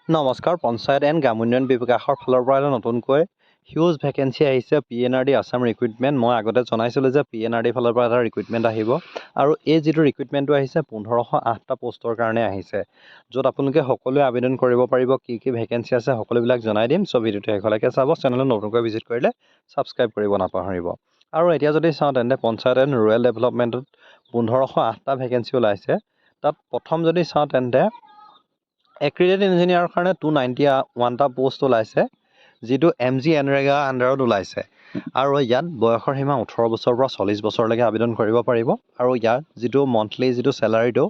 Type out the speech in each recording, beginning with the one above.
নমস্কাৰ, পঞ্চায়ত এণ্ড গ্ৰাম উন্নয়ন বিভাগৰ ফালৰ পৰা এটা নতুনকৈ হিউজ ভেকেঞ্চি আহিছে PNRD আছাম ৰিক্ৰুইটমেণ্ট। মই আগতে জনাইছিলোঁ যে PNRD ফালৰ পৰা এটা ৰিক্ৰুইটমেণ্ট আহিব আৰু এই যিটো ৰিক্ৰুইটমেণ্টটো আহিছে 1508টা পোষ্টৰ কাৰণে আহিছে, য'ত আপোনালোকে সকলোৱে আবেদন কৰিব পাৰিব। কি ভেকেঞ্চি আছে সকলোবিলাক জনাই দিম। চ' ভিডিঅ'টো শেষলৈকে চাব। চেনেলত নতুনকৈ ভিজিট কৰিলে ছাবস্ক্ৰাইব কৰিব নাপাহৰিব। আৰু এতিয়া যদি চাওঁ তেন্তে পঞ্চায়ত এণ্ড ৰুৰেল ডেভেলপমেণ্টত 1508টা ভেকেঞ্চি ওলাইছে। তাত প্ৰথম যদি চাওঁ তেন্তে এক্ৰিলিয়েট ইঞ্জিনিয়াৰৰ কাৰণে 291টা পোষ্ট ওলাইছে, যিটো MGNREGA আণ্ডাৰত ওলাইছে। আৰু ইয়াত বয়সৰ সীমা 18 বছৰৰ পৰা 40 বছৰলৈকে আবেদন কৰিব পাৰিব। আৰু ইয়াত যিটো মন্থলি যিটো চেলাৰীটো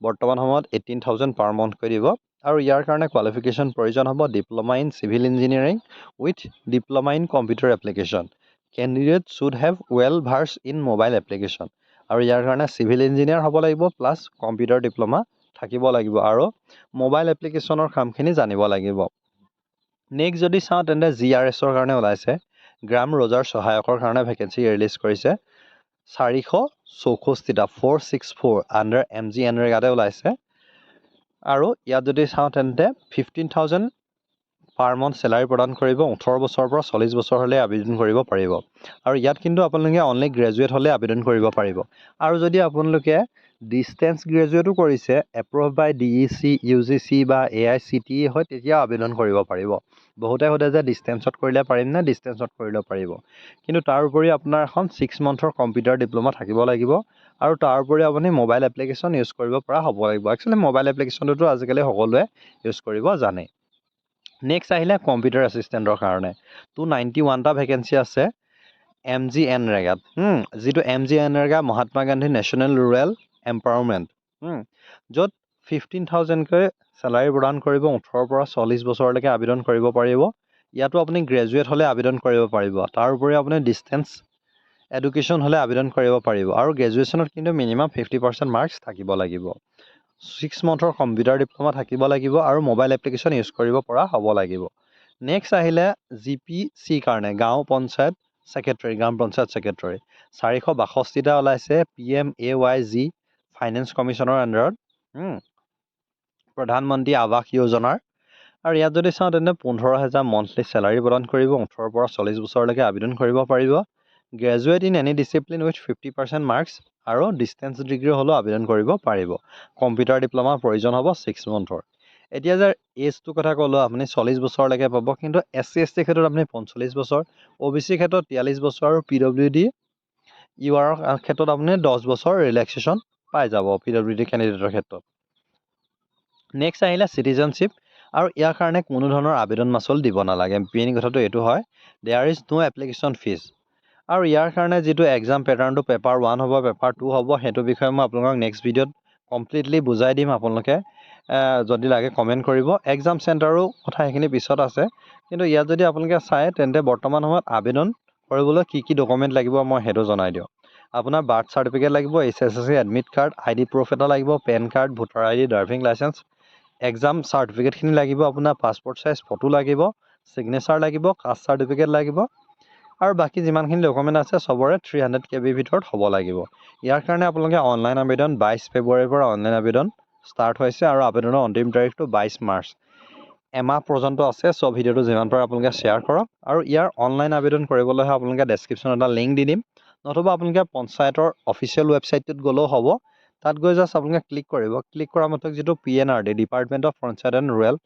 বৰ্তমান সময়ত 18,000 পাৰ মান্থকৈ দিব। আৰু ইয়াৰ কাৰণে কোৱালিফিকেশ্যন প্ৰয়োজন হ'ব diploma in civil engineering with diploma in computer application. Candidate should have well verse in mobile application. আৰু ইয়াৰ কাৰণে চিভিল ইঞ্জিনিয়াৰ হ'ব লাগিব প্লাছ কম্পিউটাৰ ডিপ্ল'মা থাকিব লাগিব আৰু মোবাইল এপ্লিকেশ্যনৰ কামখিনি জানিব লাগিব। নেক্সট যদি চাওঁ তেন্তে GRSৰ কাৰণে ওলাইছে, গ্ৰাম ৰজাৰ সহায়কৰ কাৰণে ভেকেঞ্চি ৰিলিজ কৰিছে। 464টা 464 আণ্ডাৰ MGNREGAতে ওলাইছে। আৰু ইয়াত যদি চাওঁ তেন্তে 15,000 পাৰ মান্থ চেলাৰী প্ৰদান কৰিব। 18 বছৰৰ পৰা 40 বছৰ হ'লে আবেদন কৰিব পাৰিব। আৰু ইয়াত কিন্তু আপোনালোকে অনলি গ্ৰেজুৱেট হ'লে আবেদন কৰিব পাৰিব। আৰু যদি আপোনালোকে ডিষ্টেঞ্চ গ্ৰেজুৱেটো কৰিছে, এপ্ৰুভ বাই DEC, UGC বা AICTE হয়, তেতিয়াও আবেদন কৰিব পাৰিব। বহুতে সোধে যে ডিষ্টেঞ্চত কৰিলে পাৰিম নে? ডিষ্টেঞ্চত কৰিলেও পাৰিব, কিন্তু তাৰ উপৰি আপোনাৰ এখন 6 মান্থৰ কম্পিউটাৰ ডিপ্ল'মা থাকিব লাগিব। আৰু তাৰ উপৰি আপুনি মোবাইল এপ্লিকেশ্যন ইউজ কৰিব পৰা হ'ব লাগিব। একচুৱেলি মোবাইল এপ্লিকেশ্যনটোতো আজিকালি সকলোৱে ইউজ কৰিব জানে। নেক্সট আহিলে কম্পিউটাৰ এছিষ্টেণ্টৰ কাৰণে 291টা ভেকেঞ্চি আছে MGNREGAত, যিটো MGNREGA Mahatma Gandhi national rural empowerment, য'ত 15,000কৈ চেলাৰী প্ৰদান কৰিব। 18 পৰা 40 বছৰলৈকে আবেদন কৰিব পাৰিব। ইয়াতো আপুনি গ্ৰেজুৱেট হ'লে আবেদন কৰিব পাৰিব। তাৰ উপৰি আপুনি ডিষ্টেঞ্চ এডুকেশ্যন হ'লে আবেদন কৰিব পাৰিব। আৰু গ্ৰেজুৱেশ্যনত কিন্তু মিনিমাম 50% মাৰ্কছ থাকিব লাগিব। 6 মান্থৰ কম্পিউটাৰ ডিপ্ল'মা থাকিব লাগিব আৰু মোবাইল এপ্লিকেশ্যন ইউজ কৰিব পৰা হ'ব লাগিব। নেক্সট আহিলে GPC কাৰণে গাঁও পঞ্চায়ত ছেক্ৰেটাৰী, গ্ৰাম পঞ্চায়ত ছেক্ৰেটাৰী 462টা ওলাইছে PMAYG ফাইনেন্স কমিশ্যনৰ আণ্ডাৰত, প্ৰধানমন্ত্ৰী আৱাস যোজনাৰ। আৰু ইয়াত যদি চাওঁ তেন্তে 15,000 মন্থলি চেলাৰী প্ৰদান কৰিব। 18 পৰা 40 বছৰলৈকে আবেদন কৰিব পাৰিব। Graduate in any discipline with 50% marks আৰু ডিষ্টেঞ্চ ডিগ্ৰী হ'লেও আবেদন কৰিব পাৰিব। কম্পিউটাৰ ডিপ্ল'মাৰ প্ৰয়োজন হ'ব 6 মান্থৰ। এতিয়া যে এজটোৰ কথা ক'লোঁ, আপুনি 40 বছৰলৈকে পাব, কিন্তু SC ST ক্ষেত্ৰত আপুনি 45 বছৰ, OBC ক্ষেত্ৰত 43 বছৰ আৰু PWD UR ক্ষেত্ৰত আপুনি 10 বছৰ ৰিলেক্সেশ্যন পাই যাব PWD কেণ্ডিডেটৰ ক্ষেত্ৰত। নেক্সট আহিলে চিটিজেনশ্বিপ, আৰু ইয়াৰ কাৰণে কোনো ধৰণৰ আবেদন মাচুল দিব নালাগে। মেইন কথাটো এইটো হয়, there is no application fees. আৰু ইয়াৰ কাৰণে যিটো এক্সাম পেটাৰ্ণটো পেপাৰ 1 হ'ব, পেপাৰ 2 হ'ব, সেইটো বিষয়ে মই আপোনালোকক নেক্সট ভিডিঅ'ত কমপ্লিটলি বুজাই দিম। আপোনালোকে যদি লাগে কমেণ্ট কৰিব। এক্সাম চেণ্টাৰো কথা সেইখিনি পিছত আছে, কিন্তু ইয়াত যদি আপোনালোকে চায় তেন্তে বৰ্তমান সময়ত আবেদন কৰিবলৈ কি ডকুমেণ্ট লাগিব মই সেইটো জনাই দিওঁ। আপোনাৰ বাৰ্থ চাৰ্টিফিকেট লাগিব, SSLC admit card, ID proof এটা লাগিব, PAN card, voter ID, driving licence, exam চাৰ্টিফিকেটখিনি লাগিব, আপোনাৰ পাছপৰ্ট চাইজ ফটো লাগিব, ছিগনেচাৰ লাগিব, কাষ্ট চাৰ্টিফিকেট লাগিব, আৰু বাকী যিমানখিনি ডকুমেণ্ট আছে চবৰে 300 KB ভিতৰত হ'ব লাগিব। ইয়াৰ কাৰণে আপোনালোকে অনলাইন আবেদন 22 ফেব্ৰুৱাৰীৰ পৰা অনলাইন আবেদন ষ্টাৰ্ট হৈছে, আৰু আবেদনৰ অন্তিম তাৰিখটো 22 মাৰ্চ, এমাহ পৰ্যন্ত আছে। চ' ভিডিঅ'টো যিমান পাৰে আপোনালোকে শ্বেয়াৰ কৰক। আৰু ইয়াৰ অনলাইন আবেদন কৰিবলৈ হ'লে আপোনালোকে ডেছক্ৰিপশ্যনত এটা লিংক দি দিম, নতুবা আপোনালোকে পঞ্চায়তৰ অফিচিয়েল ৱেবছাইটটোত গ'লেও হ'ব। তাত গৈ জাষ্ট আপোনালোকে ক্লিক কৰিব। ক্লিক কৰা মাত্ৰক যিটো PNRD department of panchayat and rural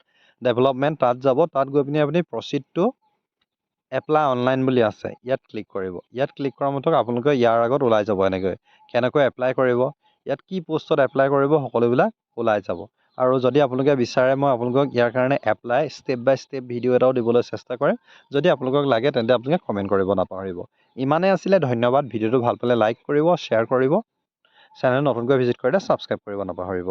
development, তাত যাব। তাত গৈ পিনি আপুনি প্ৰচিড টু এপ্লাই অনলাইন বুলি আছে, ইয়াত ক্লিক কৰিব। ইয়াত ক্লিক কৰা মাত্ৰক আপোনালোকে ইয়াৰ আগত ওলাই যাব এনেকৈ কেনেকৈ এপ্লাই কৰিব, ইয়াত কি পোষ্টত এপ্লাই কৰিব সকলোবিলাক ওলাই যাব। আৰু যদি আপোনালোকে বিচাৰে মই আপোনালোকক ইয়াৰ কাৰণে এপ্লাই ষ্টেপ বাই ষ্টেপ ভিডিঅ' এটাও দিবলৈ চেষ্টা কৰিম। যদি আপোনালোকক লাগে তেন্তে আপোনালোকে কমেণ্ট কৰিব নাপাহৰিব। ইমানেই আছিলে, ধন্যবাদ। ভিডিঅ'টো ভাল পালে লাইক কৰিব, শ্বেয়াৰ কৰিব। চেনেল নতুনকৈ ভিজিট কৰিলে ছাবস্ক্ৰাইব কৰিব নাপাহৰিব।